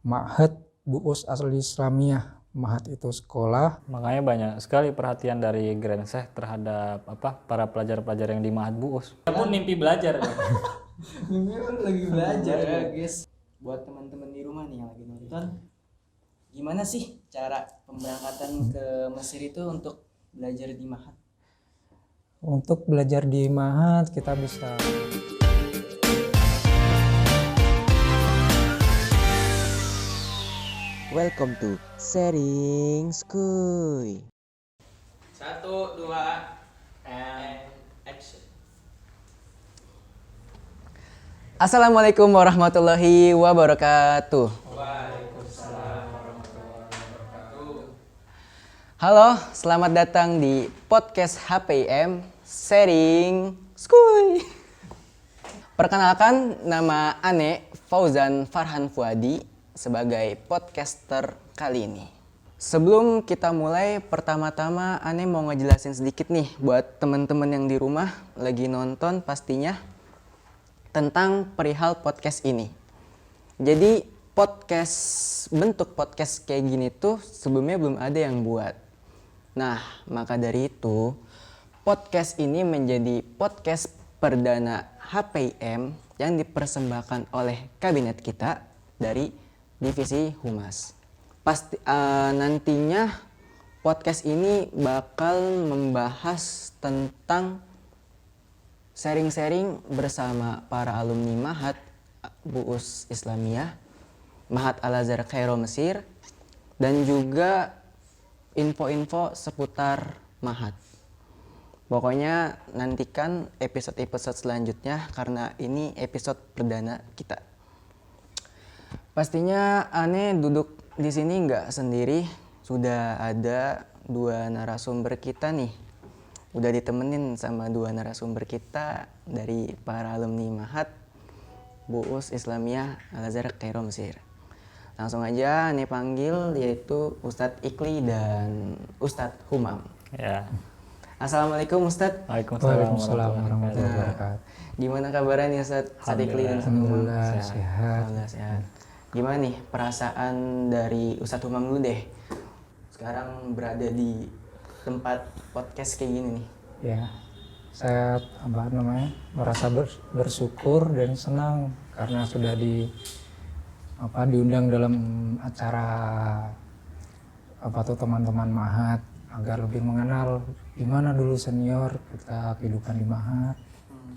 Ma'had Bu'us Asli Islamiyah. Ma'had itu sekolah. Makanya banyak sekali perhatian dari Grand Syekh terhadap para pelajar-pelajar yang di Ma'had Bu'us. Aku mimpi belajar. Mimpi lagi belajar ya guys. Buat teman-teman di rumah nih yang lagi nonton, gimana sih cara pemberangkatan ke Mesir itu untuk belajar di Ma'had? Untuk belajar di Ma'had kita bisa Welcome to Sharing Skuy. 1, 2, and action. Assalamualaikum warahmatullahi wabarakatuh. Waalaikumsalam warahmatullahi wabarakatuh. Halo, selamat datang di podcast HPM Sharing Skuy. Perkenalkan, nama Ane Fauzan Farhan Fuadi sebagai podcaster kali ini. Sebelum kita mulai, pertama-tama Ane mau ngejelasin sedikit nih buat teman-teman yang di rumah lagi nonton pastinya tentang perihal podcast ini. Jadi bentuk podcast kayak gini tuh sebelumnya belum ada yang buat. Nah, maka dari itu podcast ini menjadi podcast perdana HPM yang dipersembahkan oleh kabinet kita dari Divisi Humas. Nantinya podcast ini bakal membahas tentang sharing-sharing bersama para alumni Ma'had Bu'us Islamiyah, Ma'had Al-Azhar Kairo Mesir, dan juga info-info seputar Ma'had. Pokoknya nantikan episode-episode selanjutnya karena ini episode perdana kita. Pastinya Ane duduk di sini nggak sendiri, sudah ada 2 narasumber kita nih. Udah ditemenin sama 2 narasumber kita dari para alumni Ma'had Bu'us Islamiyah Al-Azhar Kairo Mesir. Langsung aja Ane panggil, yaitu Ustadz Ikli dan Ustadz Humam. Ya. Assalamualaikum Ustadz. Waalaikumsalam warahmatullahi wabarakatuh. Gimana kabarnya Ustadz Ikli dan Ustadz Humam? Alhamdulillah sehat. Alhamdulillah sehat. Gimana nih perasaan dari Ustadz Humam dulu deh? Sekarang berada di tempat podcast kayak gini nih. Ya, saya merasa bersyukur dan senang karena sudah diundang dalam acara teman-teman Ma'had agar lebih mengenal gimana dulu senior kita kehidupan di Ma'had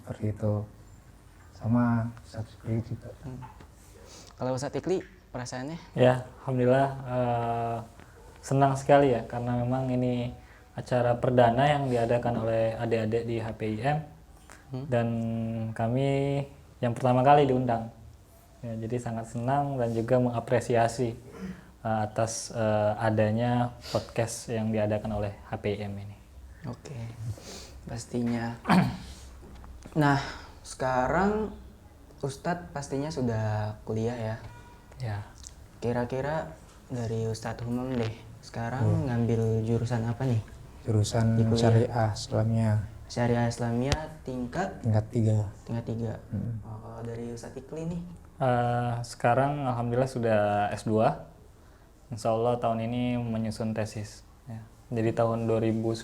seperti itu, sama Ustadz Ikli juga. Kalau Ustadz Ikli perasaannya? Ya, alhamdulillah senang sekali ya karena memang ini acara perdana yang diadakan oleh adik-adik di HPIM dan kami yang pertama kali diundang. Ya, jadi sangat senang dan juga mengapresiasi atas adanya podcast yang diadakan oleh HPIM ini. Oke, pastinya. Nah, sekarang Ustadz pastinya sudah kuliah ya. Ya. Kira-kira dari Ustadz Humam deh, sekarang ngambil jurusan apa nih? Jurusan Syariah Islamiyah. Syariah Islamiyah tingkat 3. tingkat 3. Kalau dari Ustadz Ikli nih? Sekarang alhamdulillah sudah S2. Insya Allah tahun ini menyusun tesis. Ya. Jadi tahun 2019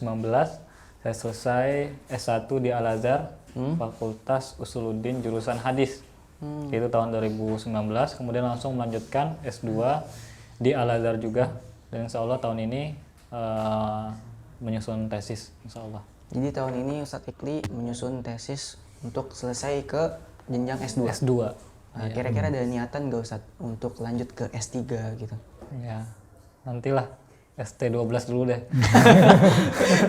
saya selesai S1 di Al-Azhar, Fakultas Usuluddin jurusan Hadis. Itu tahun 2019, kemudian langsung melanjutkan S2 di Al-Azhar juga. Dan insya Allah tahun ini menyusun tesis, insya Allah. Jadi tahun ini Ustadz Ikli menyusun tesis untuk selesai ke jenjang S2. S2. Nah, kira-kira ada niatan gak Ustadz untuk lanjut ke S3 gitu? Ya, nantilah ST12 dulu deh.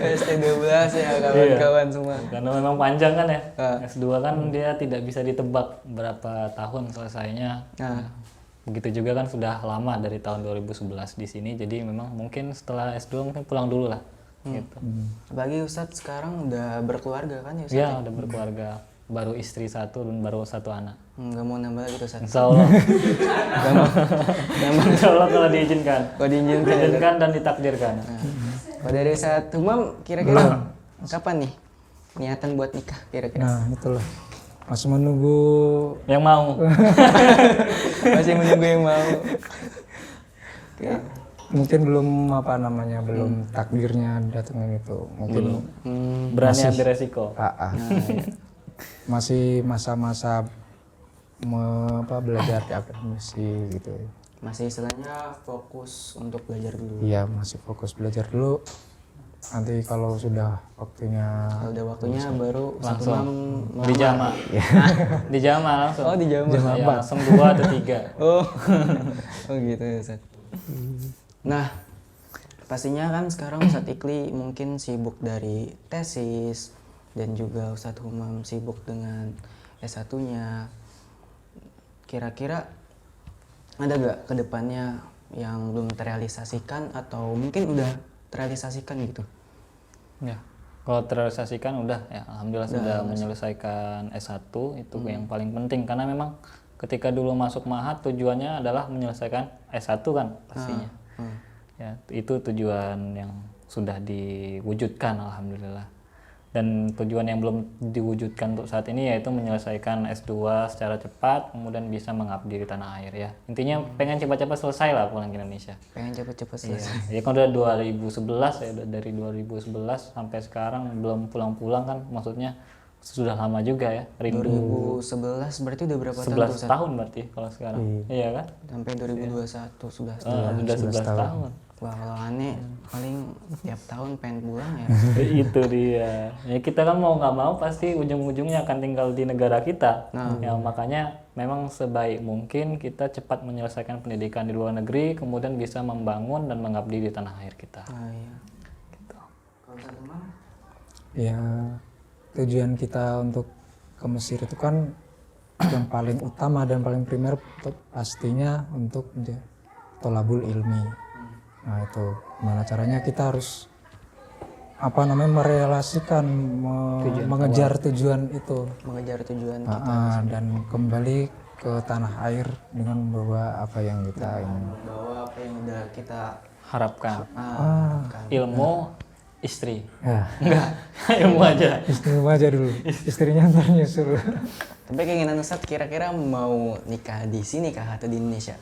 ST12 ya kawan-kawan semua. Karena memang panjang kan ya. S2 kan dia tidak bisa ditebak berapa tahun selesainya. Begitu juga kan sudah lama dari tahun 2011 di sini. Jadi memang mungkin setelah S2 mungkin pulang dulu lah. Gitu. Apalagi Ustadz sekarang udah berkeluarga kan ya Ustadz? Iya, udah berkeluarga. Baru istri 1 dan baru 1 anak. Nggak mau nambah lagi tuh Ustadz? Insya Allah. Nambah. Insya Allah kalau diizinkan. Kalau diizinkan. Diizinkan dan ditakdirkan. Kalau dari Ustadz Humam kira-kira kapan nih niatan buat nikah kira-kira? Nah itulah Masih menunggu Yang mau. Masih menunggu yang mau. Oke. mungkin belum apa namanya belum takdirnya datangin itu mungkin Berani ambil resiko. masih masa-masa belajar di akademisi gitu. Masih istilahnya fokus untuk belajar dulu. Iya masih fokus belajar dulu. Nanti kalau sudah waktunya Kalau udah waktunya baru satu Langsung mam di jama. Di jama langsung. Oh, di jama. Ya, langsung 2 atau 3. Oh. Oh gitu ya, Ustaz. Nah, pastinya kan sekarang Ustadz Ikli mungkin sibuk dari tesis dan juga Ustadz Humam sibuk dengan S1-nya. Kira-kira ada gak kedepannya yang belum terrealisasikan atau mungkin udah terrealisasikan gitu? Ya. Kalau terrealisasikan udah ya alhamdulillah sudah menyelesaikan S1 itu yang paling penting karena memang ketika dulu masuk Mahat tujuannya adalah menyelesaikan S1 kan pastinya. Ya, itu tujuan yang sudah diwujudkan alhamdulillah. Dan tujuan yang belum diwujudkan untuk saat ini yaitu menyelesaikan S2 secara cepat kemudian bisa mengabdi di tanah air ya. Intinya pengen cepat-cepat selesai lah pulang ke Indonesia. Pengen cepet-cepet selesai. Ya kan udah 2011 ya udah dari 2011 sampai sekarang belum pulang-pulang kan maksudnya sudah lama juga ya rindu. 2011 berarti udah berapa 11 tahun tuh, Ustadz? tahun berarti kalau sekarang. Iya kan? Sampai 2021 sudah. Udah 11 tahun. Wah, kalau aneh paling tiap tahun pengen pulang ya. Itu dia. Ya kita kan mau nggak mau pasti ujung-ujungnya akan tinggal di negara kita. Ya makanya memang sebaik mungkin kita cepat menyelesaikan pendidikan di luar negeri, kemudian bisa membangun dan mengabdi di tanah air kita. Nah, iya. Gitu. Kalau Ustadz Umar? ya tujuan kita untuk ke Mesir itu kan yang paling utama dan paling primer pastinya untuk tolabul ilmi. Nah itu gimana caranya kita harus merelasikan mengejar tujuan itu. Mengejar tujuan kita. Dan kembali ke tanah air dengan membawa apa yang kita ingin. Bahwa apa yang udah kita Harapkan kan. ilmu istri. Ya, Enggak, ilmu aja. istri aja dulu. Istrinya ntar nyusul. Tapi keinginan Ustadz kira-kira mau nikah di sini kah atau di Indonesia?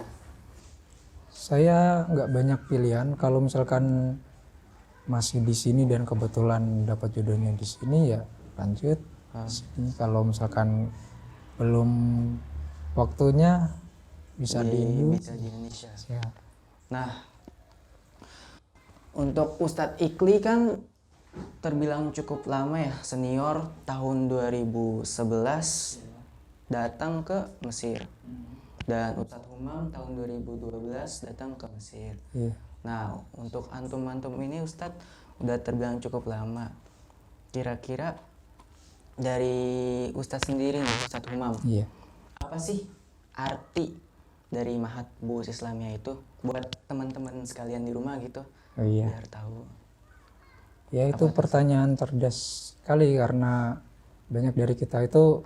Saya nggak banyak pilihan. Kalau misalkan masih di sini dan kebetulan dapat jodohnya di sini ya lanjut di sini. Kalau misalkan belum waktunya bisa di Indonesia. Ya. Nah, untuk Ustadz Ikli kan terbilang cukup lama ya, senior tahun 2011 datang ke Mesir. Dan Ustadz Humam tahun 2012 datang ke Mesir. Iya. Nah, untuk antum-antum ini Ustadz udah terbilang cukup lama. Kira-kira dari Ustadz sendiri nih, Ustadz Humam, Iya. apa sih arti dari Mahat Bu'us Islamiyah itu buat teman-teman sekalian di rumah gitu? Oh, iya. Biar tahu. Ya itu pertanyaan cerdas sekali karena banyak dari kita itu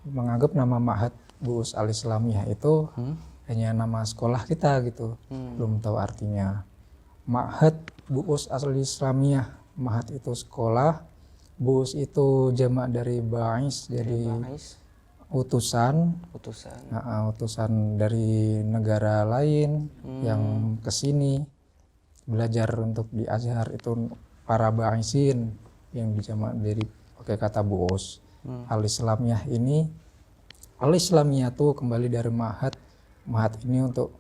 menganggap nama Mahat Bu'us Al-Islamiyah itu hanya nama sekolah kita gitu. Belum tahu artinya. Mahat Bu'us Al-Islamiyah, Mahat itu sekolah, Bu'us itu jamak dari Ba'is, jadi utusan. Utusan dari negara lain yang kesini belajar untuk di Azhar itu para Ba'isin yang dijamak dari pakai kata Bu'us. Al-Islamiyah ini Al-Islamiyah itu kembali dari Mahat. Mahat ini untuk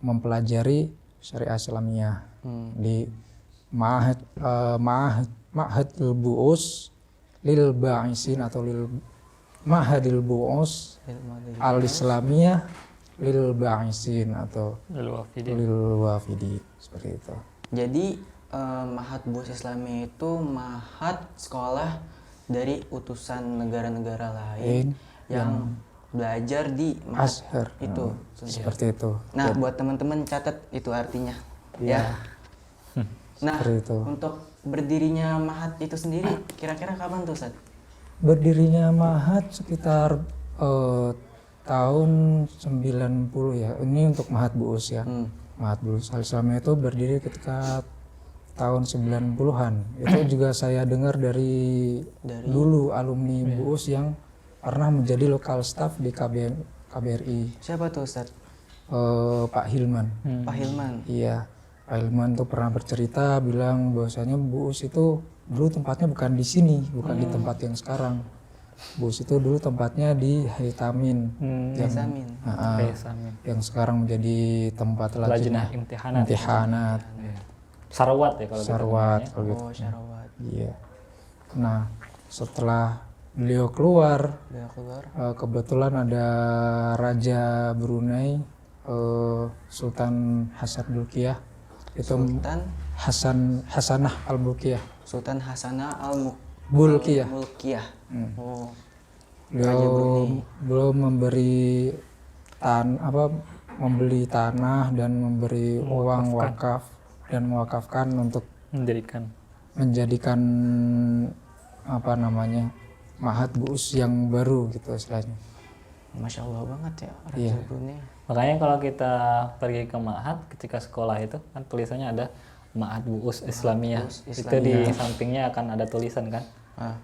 mempelajari syariah Islamiyah di Ma'hadul Bu'us lil Ba'isin atau lil Ma'hadil Bu'us Al-Islamiyah lil Ba'isin atau lil Wafidi seperti itu. Jadi Mahat Bu'us Islamiyah itu mahat sekolah dari utusan negara-negara lain yang belajar di Mahat Azhar itu. Seperti itu. Nah, buat teman-teman catat itu artinya. Ya. Nah, Seperti itu. untuk berdirinya Mahat itu sendiri kira-kira kapan tuh, Ustaz? Berdirinya Mahat sekitar tahun 90 ya. Ini untuk Mahat Bu'us ya. Mahat Bu'us Al-Islamiyah itu berdiri ketika tahun 90-an. Itu juga saya dengar dari dulu alumni Bu'us yang pernah menjadi lokal staff di KBRI. Siapa tuh Ustadz? Pak Hilman. Pak Hilman. Iya, Pak Hilman tuh pernah bercerita bilang bahwasanya Bu Us itu dulu tempatnya bukan di sini, bukan di tempat yang sekarang. Bu Us itu dulu tempatnya di Haitamin, Haitamin. yang sekarang menjadi tempat Lajnah Lajnah Imtihanat. Imtihanat. Sarawat ya kalau kita Sarwat namanya. kalau gitu. Oh, Syarawat. Iya. Nah, setelah beliau keluar, Udah keluar. kebetulan ada Raja Brunei, Sultan Hasan Bolkiah. Itu Hasanah Al Bolkiah. Sultan Hasanah Al Bolkiah. Mulkiyah. Oh. Beliau memberi membeli tanah dan memberi uang wakaf dan mewakafkan untuk menjadikan Mahat Bu Us yang baru gitu istilahnya. Masya Allah banget ya Raja Iya. Brunei. Makanya kalau kita pergi ke Ma'had ketika sekolah itu kan tulisannya ada Ma'had Bu'us Islamiyah. Itu di sampingnya akan ada tulisan kan.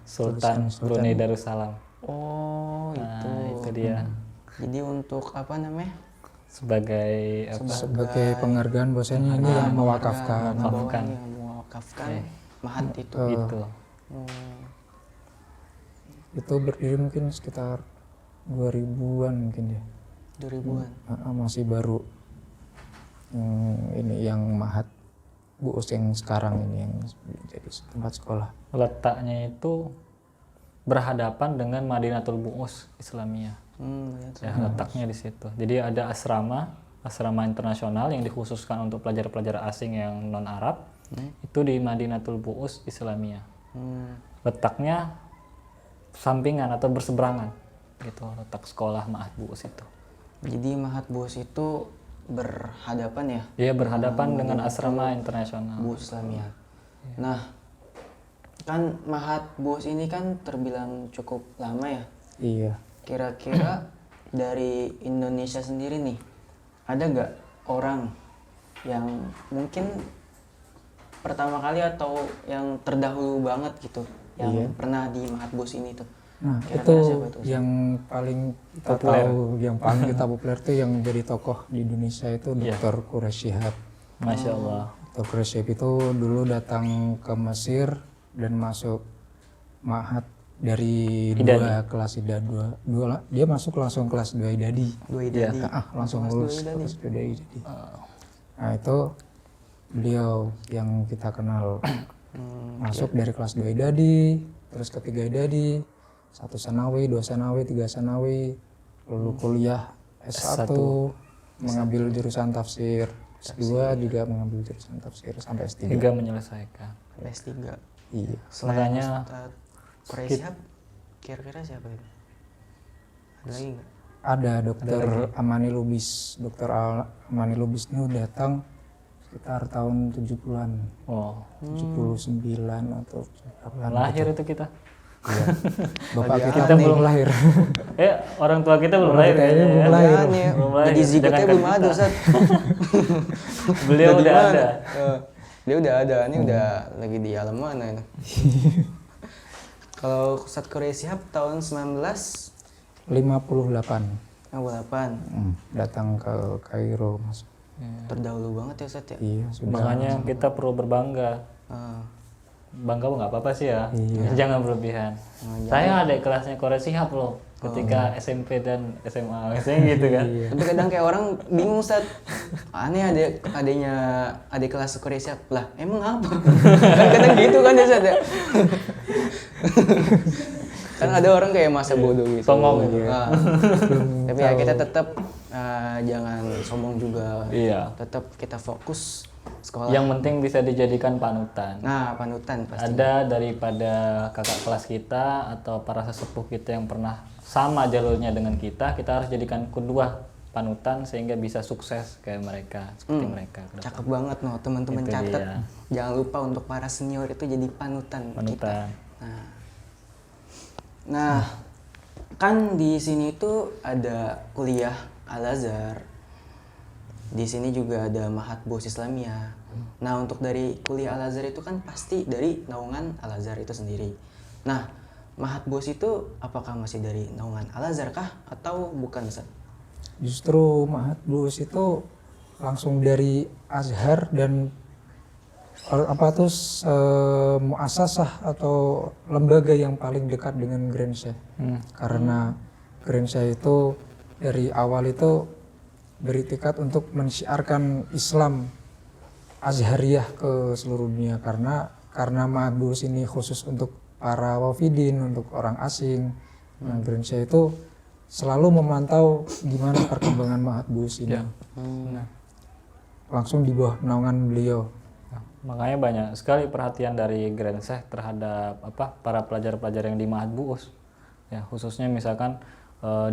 Sultan Brunei Darussalam. Oh, Nah, itu dia. Jadi untuk apa namanya? Sebagai Sebagai penghargaan bahwasanya ini yang mewakafkan. Yang mewakafkan Mahat itu. itu. Itu berdiri mungkin sekitar 2000-an mungkin ya. 2000-an. Masih baru. Ini yang Mahat Bu Us yang sekarang ini yang jadi tempat sekolah. Letaknya itu berhadapan dengan Madinatul Bu'us Islamiyah. Ya, letaknya di situ. Jadi ada asrama internasional yang dikhususkan untuk pelajar-pelajar asing yang non Arab. Itu di Madinatul Bu'us Islamiyah. Letaknya sampingan atau berseberangan gitu letak sekolah Ma'had Bu'us itu. Jadi Mahat Bu'us itu berhadapan ya? Iya, berhadapan dengan asrama internasional. Bu'us Islamiyah. Nah, kan Mahat Bu'us ini kan terbilang cukup lama ya? Iya. Kira-kira dari Indonesia sendiri nih, ada nggak orang yang mungkin pertama kali atau yang terdahulu banget gitu, yang pernah di Mahat Bu'us ini tuh? Nah, Kira-kira itu siapa tuh? yang paling kita tahu, yang paling kita populer tuh yang jadi tokoh di Indonesia itu Dr. Quraish Shihab. Masya Allah. Dr. Quraish Shihab itu dulu datang ke Mesir dan masuk Ma'had dari kelas IDA 2. Dia masuk langsung kelas 2 IDADI. Langsung lulus kelas 2 IDADI. Nah, itu beliau yang kita kenal. Masuk dari kelas 2 IDADI, terus ketiga IDADI, 1 sanawi, 2 sanawi, 3 sanawi, lalu kuliah S1, mengambil jurusan tafsir, S2 juga mengambil jurusan tafsir sampai S3. Hingga menyelesaikan. S3. Iya. Makanya Quraish Shihab, kira-kira siapa itu? Ada lagi nggak? Ada Dokter Amani Lubis. Dokter Amani Lubis ini datang sekitar tahun 70-an. Oh, 79 atau berapa. lahir itu kita. Iya. Bapak kita belum lahir. Orang tua kita belum lahir kayaknya ya. belum lahir. Belum lahir. Jadi zigotnya Jangankan belum kita. ada, Ustaz. Beliau udah ada. Dia udah ada, ini udah lagi di alam mana ini. Kalau Ustadz Quraish Shihab tahun 58. 1958 Datang ke Kairo masuk. terdahulu banget ya Ustadz ya. Iya, sudah. Makanya kita perlu berbangga. Bangga nggak apa-apa sih ya. Jangan berlebihan. Saya adik kelasnya Quraish Shihab loh. Ketika SMP dan SMA, misalnya gitu kan. Tapi kadang kayak orang bingung Ustadz. Aneh adik kelas Quraish Shihab. Lah emang apa? Kan kadang gitu kan ya Ustadz ya. Kan ada orang kayak masa bodoh gitu. Songong gitu. Nah, tapi ya kita tetap jangan sombong juga. Iya. Tetap kita fokus sekolah. Yang penting bisa dijadikan panutan. Nah, panutan pasti. Ada daripada kakak kelas kita atau para sesepuh kita yang pernah sama jalurnya dengan kita harus jadikan kedua panutan sehingga bisa sukses kayak mereka, seperti mereka. Cakep banget no, teman-teman Itu catat. dia. Jangan lupa untuk para senior itu jadi panutan kita. Nah, kan di sini tuh ada kuliah Al-Azhar. Di sini juga ada Mahat Bu'us Islamiyah. Nah, untuk dari kuliah Al-Azhar itu kan pasti dari naungan Al-Azhar itu sendiri. Nah, Mahat Buus itu apakah masih dari naungan Al-Azhar kah atau bukan Ustaz? Justru Ma'had Bu'us itu langsung dari Azhar dan muasasah atau lembaga yang paling dekat dengan Grand Syekh. Karena Grand Syekh itu dari awal itu beritikat untuk mensyiarkan Islam Azhariyah ke seluruh dunia, karena Ma'had Bu'us ini khusus untuk para wafidin, untuk orang asing. Nah, Grand Syekh itu selalu memantau gimana perkembangan Ma'had Bu'us ini. Nah, langsung di bawah naungan beliau. Nah, makanya banyak sekali perhatian dari Grand Syekh terhadap para pelajar-pelajar yang di Ma'had Bu'us. Ya, khususnya misalkan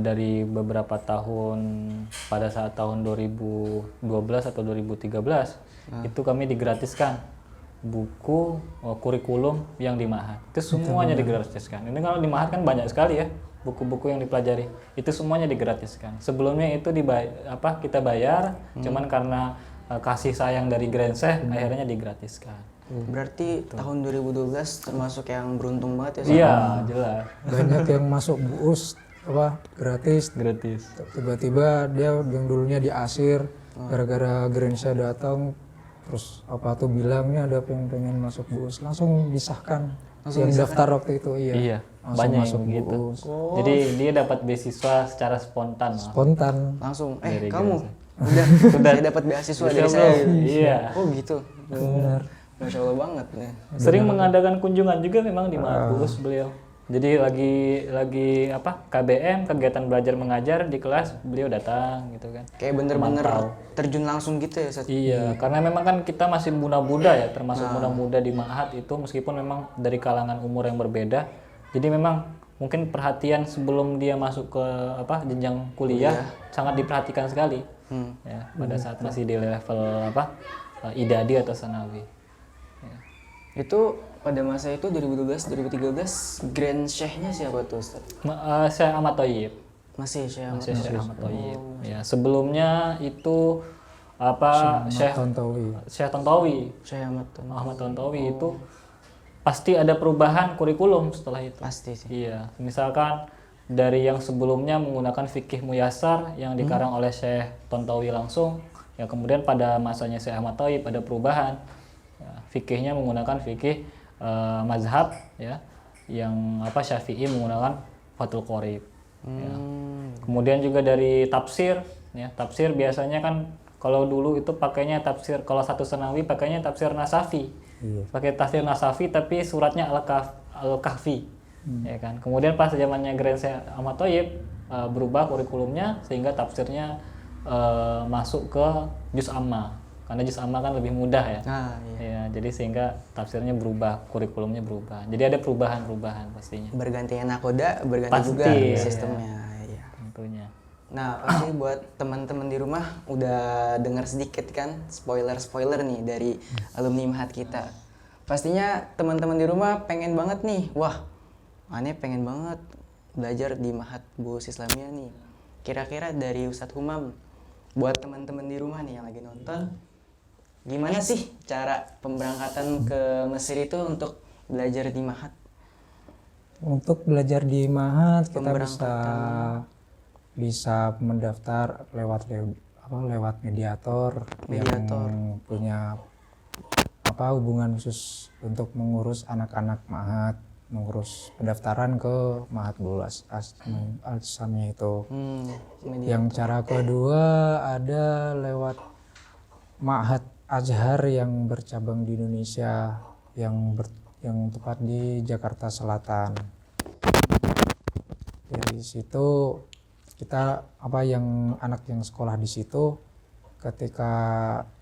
dari beberapa tahun pada saat tahun 2012 atau 2013 itu kami digratiskan buku kurikulum yang di Ma'had. Itu semuanya digratiskan. Ini kalau di Ma'had kan banyak sekali ya buku-buku yang dipelajari. Itu semuanya digratiskan. Sebelumnya itu kita bayar, cuman karena kasih sayang dari Grand Syekh akhirnya digratiskan. Berarti tahun 2012 termasuk yang beruntung banget ya? Iya, jelas. Banyak yang masuk Bu'us gratis. Tiba-tiba dia yang dulunya diasir gara-gara Grand Syekh datang, terus bilangnya ada yang pengen masuk Bu'us, langsung disahkan. Yang daftar waktu itu Iya, langsung banyak masuk yang gitu. Bu'us. Jadi dia dapat beasiswa secara spontan. Spontan. Langsung, Dari kamu Grand udah saya dapat beasiswa dari saya. Iya. Oh gitu. Benar. Masya Allah banget nih. Sering mengadakan kunjungan juga memang di Ma'had Bu'us beliau. Jadi lagi KBM, kegiatan belajar mengajar di kelas, beliau datang gitu kan. Kayak bener-bener terjun langsung gitu ya Ustaz? Iya, karena memang kan kita masih muda-muda ya, termasuk muda-muda di Ma'had itu, meskipun memang dari kalangan umur yang berbeda. Jadi memang mungkin perhatian sebelum dia masuk ke jenjang kuliah sangat diperhatikan sekali. Ya, pada saat masih di level idadi atau sanawi. Ya. Itu pada masa itu 2012-2013 Grand Syekh-nya siapa tuh Ustaz? Syekh Ahmad Thoyyib. Masih Syekh Ahmad. Syekh Ahmad Thoyyib. Ya, sebelumnya itu Syekh Tontowi. Syekh Tontowi. Syekh Ahmad Tontowi itu pasti ada perubahan kurikulum setelah itu. Pasti sih. Iya, misalkan dari yang sebelumnya menggunakan fikih muyasar yang dikarang oleh Syekh Tontowi langsung, ya kemudian pada masanya Syekh Ahmad Thoyyib ada perubahan. Ya, fikihnya menggunakan fikih mazhab ya, yang Syafi'i menggunakan Fathul Qorib. Ya. Kemudian juga dari tafsir, ya tafsir biasanya kan kalau dulu itu pakainya tafsir, kalau satu senawi pakainya tafsir Nasafi, pakai tafsir Nasafi tapi suratnya Al-Kahfi, ya kan. Kemudian pas zamannya Grand Syekh Ahmad Thoyyib berubah kurikulumnya sehingga tafsirnya masuk ke Juz Amma. Karena Juz Amma kan lebih mudah ya. Ya, jadi sehingga tafsirnya berubah, kurikulumnya berubah. Jadi ada perubahan-perubahan pastinya. Bergantinya nakoda, berganti Pasti, juga ya. sistemnya. Ya. Tentunya. Nah, pasti buat teman-teman di rumah udah dengar sedikit kan spoiler-spoiler nih dari alumni Ma'had kita. Pastinya teman-teman di rumah pengen banget nih, wah, aneh pengen banget belajar di Ma'had Bu'us Islamiyah nih. Kira-kira dari Ustadz Humam, buat teman-teman di rumah nih yang lagi nonton, gimana sih cara pemberangkatan ke Mesir itu untuk belajar di Ma'had? Untuk belajar di Ma'had kita bisa mendaftar lewat mediator yang punya hubungan khusus untuk mengurus anak-anak Ma'had, mengurus pendaftaran ke Ma'had Bu'us Al-Islamiyah itu. Yang cara kedua ada lewat Ma'had Azhar yang bercabang di Indonesia, yang tepat di Jakarta Selatan. Dari situ kita yang anak yang sekolah di situ ketika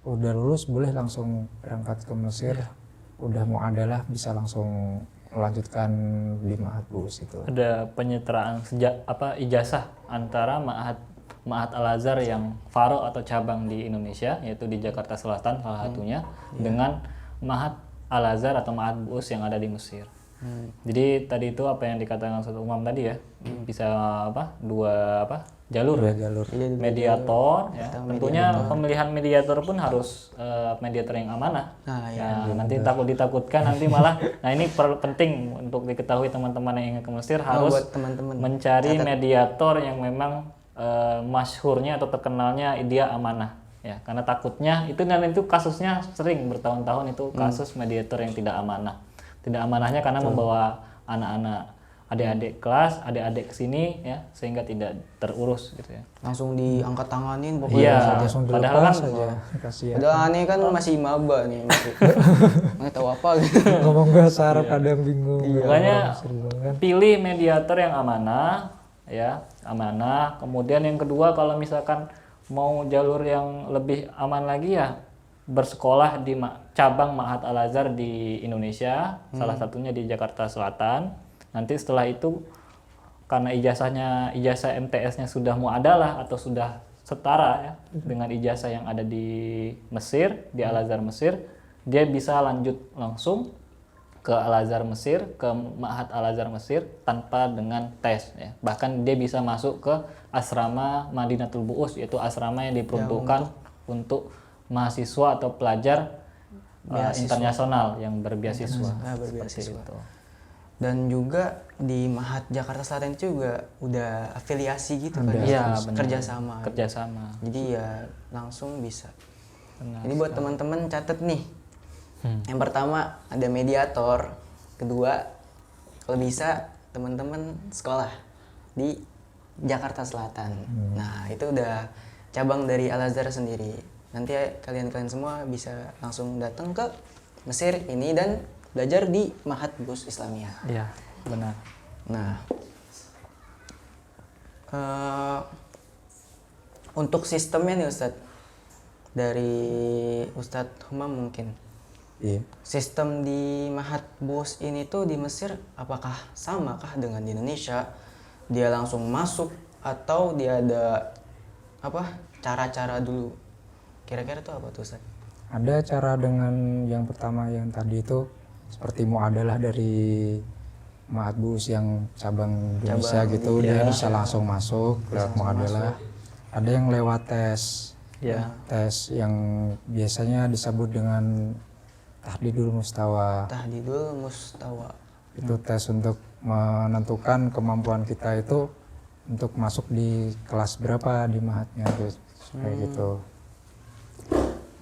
udah lulus boleh langsung berangkat ke Mesir. Udah mau adalah bisa langsung melanjutkan di Ma'had Bu'us itu. Ada penyetaraan ijazah antara Ma'had Al-Azhar yang faro atau cabang di Indonesia, yaitu di Jakarta Selatan salah satunya, dengan Ma'had Al-Azhar atau Ma'had Bu'us yang ada di Mesir. Jadi tadi itu apa yang dikatakan Ustaz Umam tadi ya, bisa dua jalur. Dua jalur. Mediator ya. Tentunya pemilihan mediator pun harus mediator yang amanah. Nah, ya, nanti ditakutkan nanti malah. Nah, ini penting untuk diketahui teman-teman yang ingin ke Mesir harus buat teman-teman mencari mediator yang memang masyhurnya atau terkenalnya dia amanah. Ya, karena takutnya itu kasusnya sering bertahun-tahun itu kasus mediator yang tidak amanah. Tidak amanahnya karena membawa anak-anak adik-adik kelas, adik-adik kesini ya sehingga tidak terurus gitu ya. langsung diangkat tanganin pokoknya. Iya, Langsung padahal dilepas kan aja. Kasihan. Padahal aneh kan masih maba nih, masih nggak tahu apa gitu. Ngomong bahasa Arab kadang bingung. Makanya Kan. pilih mediator yang amanah ya, amanah. Kemudian yang kedua kalau misalkan mau jalur yang lebih aman lagi ya bersekolah di cabang Ma'had Al-Azhar di Indonesia, salah satunya di Jakarta Selatan. Nanti setelah itu karena ijazah MTS-nya sudah muadalah atau sudah setara ya dengan ijazah yang ada di Mesir, di Al-Azhar Mesir, dia bisa lanjut langsung ke Al-Azhar Mesir, ke Ma'had Al-Azhar Mesir tanpa dengan tes ya. Bahkan dia bisa masuk ke asrama Madinatul Bu'us, yaitu asrama yang diperuntukkan untuk mahasiswa atau pelajar internasional yang berbeasiswa. Berbeasiswa. Itu. Dan juga di Ma'had Jakarta Selatan itu juga udah afiliasi gitu kan. Iya, benar. Kerjasama. Jadi ya langsung bisa. Benar. Jadi buat teman-teman catat nih. Yang pertama ada mediator, kedua kalau bisa teman-teman sekolah di Jakarta Selatan. Nah, itu udah cabang dari Al-Azhar sendiri. Nanti kalian-kalian semua bisa langsung datang ke Mesir ini dan belajar di Ma'had Bu'us Islamiyah. Iya, benar. Nah, untuk sistemnya nih Ustadz, dari Ustadz Humam mungkin. Iya. Sistem di Ma'had Bu'us ini tuh di Mesir apakah sama kah dengan di Indonesia? Dia langsung masuk atau dia ada cara-cara dulu? Kira-kira tuh apa tuh Ustaz? Ada cara dengan yang pertama yang tadi itu seperti muadalah dari Ma'had Bu'us yang cabang Indonesia gitu, dia bisa langsung masuk lewat muadalah. Ada yang lewat tes. Ya. Tes yang biasanya disebut dengan Tahdidul Mustawa. Tahdidul Mustawa. Itu tes untuk menentukan kemampuan kita itu untuk masuk di kelas berapa di Ma'hadnya kayak gitu.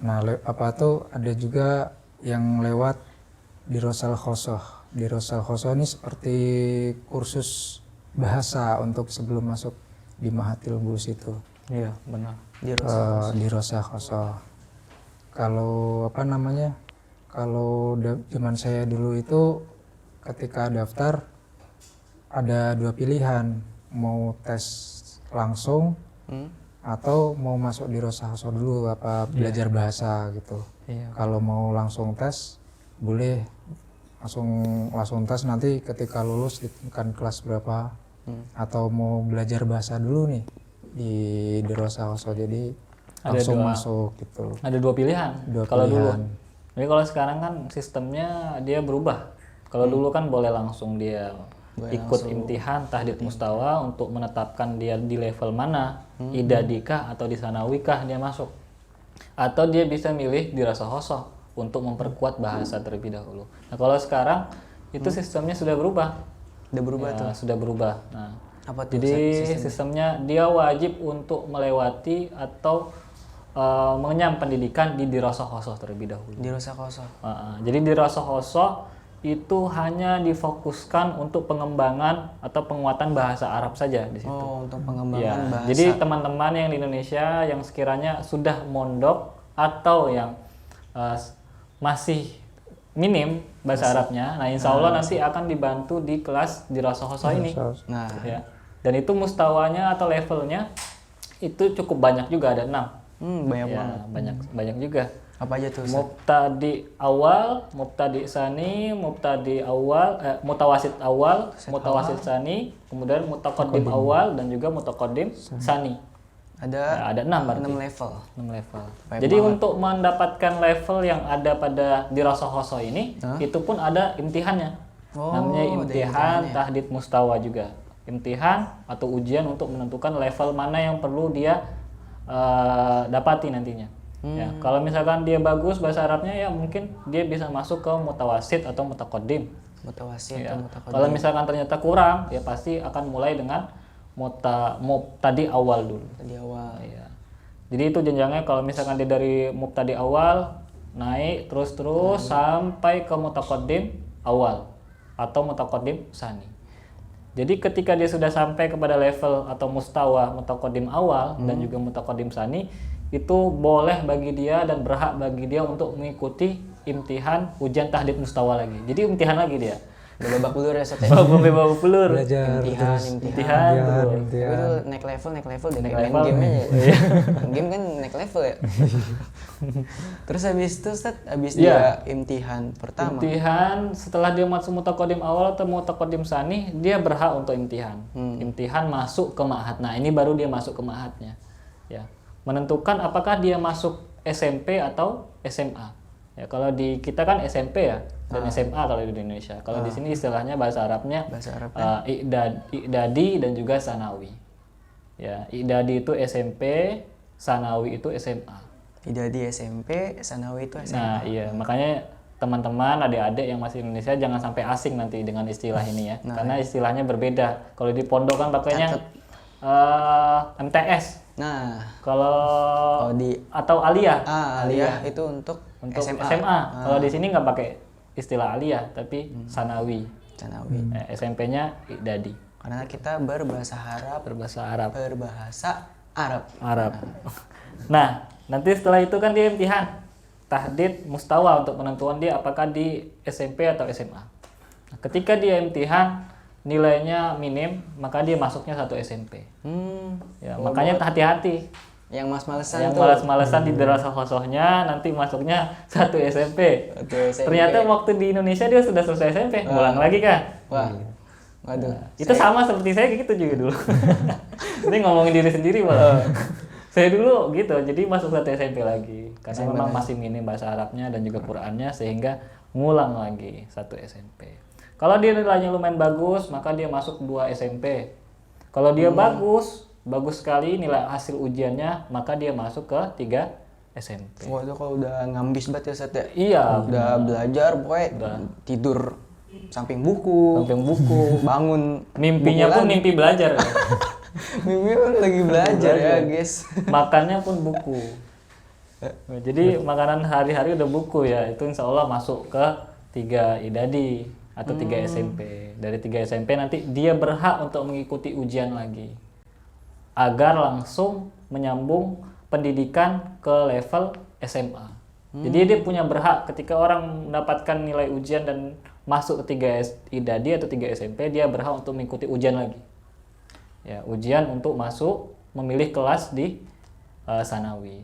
Nah, ada juga yang lewat Dirosal Khosoh. Dirosal Khosoh ini seperti kursus bahasa untuk sebelum masuk di Ma'hadul Bu'us itu. Iya, benar. Dirosal Khosoh. Kalau kalau zaman saya dulu itu ketika daftar ada dua pilihan, mau tes langsung atau mau masuk di Rosahoso dulu belajar bahasa gitu. Iya. Kalau mau langsung tes boleh langsung tes, nanti ketika lulus ditentukan kelas berapa. Atau mau belajar bahasa dulu nih di Rosahoso, jadi langsung masuk gitu. Ada dua pilihan. Kalau dulu. Jadi kalau sekarang kan sistemnya dia berubah. Kalau dulu kan boleh langsung dia ikut imtihan tahdid mustawa untuk menetapkan dia di level mana, idadikah atau di sanawikah dia masuk. Atau dia bisa milih di Rosahoso untuk memperkuat bahasa terlebih dahulu. Nah, kalau sekarang itu sistemnya sudah berubah. Udah berubah Ya, tuh. sudah berubah. Nah, Apa tuh jadi sistemnya dia wajib untuk melewati atau mengenyam pendidikan di Rosahoso terlebih dahulu. Di Rosahoso. Jadi di Rosahoso itu hanya difokuskan untuk pengembangan atau penguatan bahasa Arab saja di situ. Oh, untuk pengembangan bahasa. Jadi teman-teman yang di Indonesia yang sekiranya sudah mondok atau yang masih minim bahasa Arabnya, nah insya Allah nanti akan dibantu di kelas di Rosahoso ini. Nah, Ya. Dan itu mustawanya atau levelnya itu cukup banyak juga, ada 6. banyak Ya, banget. banyak juga. Apa aja tuh? Ustaz? Mubtadi awal, mubtadi sani, mubtadi awal, mutawasit awal, mutawasit sani, kemudian mutaqaddim awal dan juga mutaqaddim sani. Ada 6 berarti. 6 level. 6 level. Baik Jadi banget. untuk mendapatkan level yang ada pada di Rosahoso ini, itu pun ada imtihannya. Namanya ada imtihan imtihannya. tahdid mustawa juga. Imtihan atau ujian untuk menentukan level mana yang perlu dia dapati nantinya. Ya, kalau misalkan dia bagus bahasa Arabnya ya mungkin dia bisa masuk ke mutawasid atau mutaqaddim. Mutawasid Ya. atau mutaqaddim. Kalau misalkan ternyata kurang, ya pasti akan mulai dengan mubtadi awal dulu. Tadi awal. Ya. Jadi itu jenjangnya kalau misalkan dia dari mubtadi awal naik terus sampai ke mutaqaddim awal atau mutaqaddim tsani. Jadi ketika dia sudah sampai kepada level atau mustawa mutaqaddim awal dan juga mutaqaddim tsani, itu boleh bagi dia dan berhak bagi dia untuk mengikuti imtihan ujian tahdid mustawa lagi. Jadi imtihan lagi dia. Udah babak belur ya Ustaz ya? Babak belur. Belajar Imtihan, terus. Imtihan, betul. Tapi Imtihan. itu naik level dari Naik main level. game aja. Iya. Game kan naik level ya. Terus habis itu Ustaz, habis Iya. dia imtihan pertama. Imtihan setelah dia masuk mutaqaddim awal atau mutaqaddim tsani, dia berhak untuk imtihan. Imtihan masuk ke ma'had. Nah, ini baru dia masuk ke ma'hadnya. Ya. Menentukan apakah dia masuk SMP atau SMA. Ya, kalau di kita kan SMP ya dan SMA kalau di Indonesia. Kalau di sini istilahnya bahasa Arabnya I'dadi dan juga Sanawi. Ya, I'dadi itu SMP, Sanawi itu SMA. Tidak di SMP, Sanawi itu SMA. Nah, iya, makanya teman-teman, adik-adik yang masih Indonesia jangan sampai asing nanti dengan istilah ini ya. Karena istilahnya berbeda. Kalau di pondok kan pakainya MTS. Nah, Kalau di atau aliyah. aliyah itu untuk SMA. Kalau di sini nggak pakai istilah aliyah, tapi sanawi. Sanawi. SMP-nya I'dadi. Karena kita berbahasa Arab, Berbahasa Arab. Arab. Nah, nanti setelah itu kan dia imtihan tahdid mustawa untuk penentuan dia apakah di SMP atau SMA. Nah, ketika dia imtihan nilainya minim, maka dia masuknya satu SMP. Ya, makanya hati-hati. Yang mas-malesan Yang tuh. malas-malasan di derasoh-sosohnya nanti masuknya satu SMP. Satu SMP. Ternyata waktu di Indonesia dia sudah selesai SMP, ngulang lagi kan? Wah. Waduh. Itu sama seperti saya gitu juga dulu. Ini ngomongin diri sendiri malah. Saya dulu gitu, jadi masuk satu SMP lagi. Karena memang masih minim bahasa Arabnya dan juga Qur'annya sehingga ngulang lagi satu SMP. Kalau dia nilainya lumayan bagus, maka dia masuk 2 SMP. Kalau dia bagus sekali nilai hasil ujiannya, maka dia masuk ke 3 SMP. Waduh, kalau udah ngambis banget ya Ustaz ya. Iya, Udah belajar pokoknya tidur samping buku. Bangun mimpinya buku pun lagi. mimpi belajar. Mimpi pun lagi belajar ya, guys. Makannya pun buku. Nah, jadi makanan hari-hari udah buku ya. Itu insya Allah masuk ke 3 I'dadi atau 3 SMP. Dari 3 SMP nanti dia berhak untuk mengikuti ujian lagi. Agar langsung menyambung pendidikan ke level SMA. Jadi dia punya berhak ketika orang mendapatkan nilai ujian dan masuk ke 3 I'dadi atau 3 SMP, dia berhak untuk mengikuti ujian lagi. Ya, ujian untuk masuk memilih kelas di Sanawi.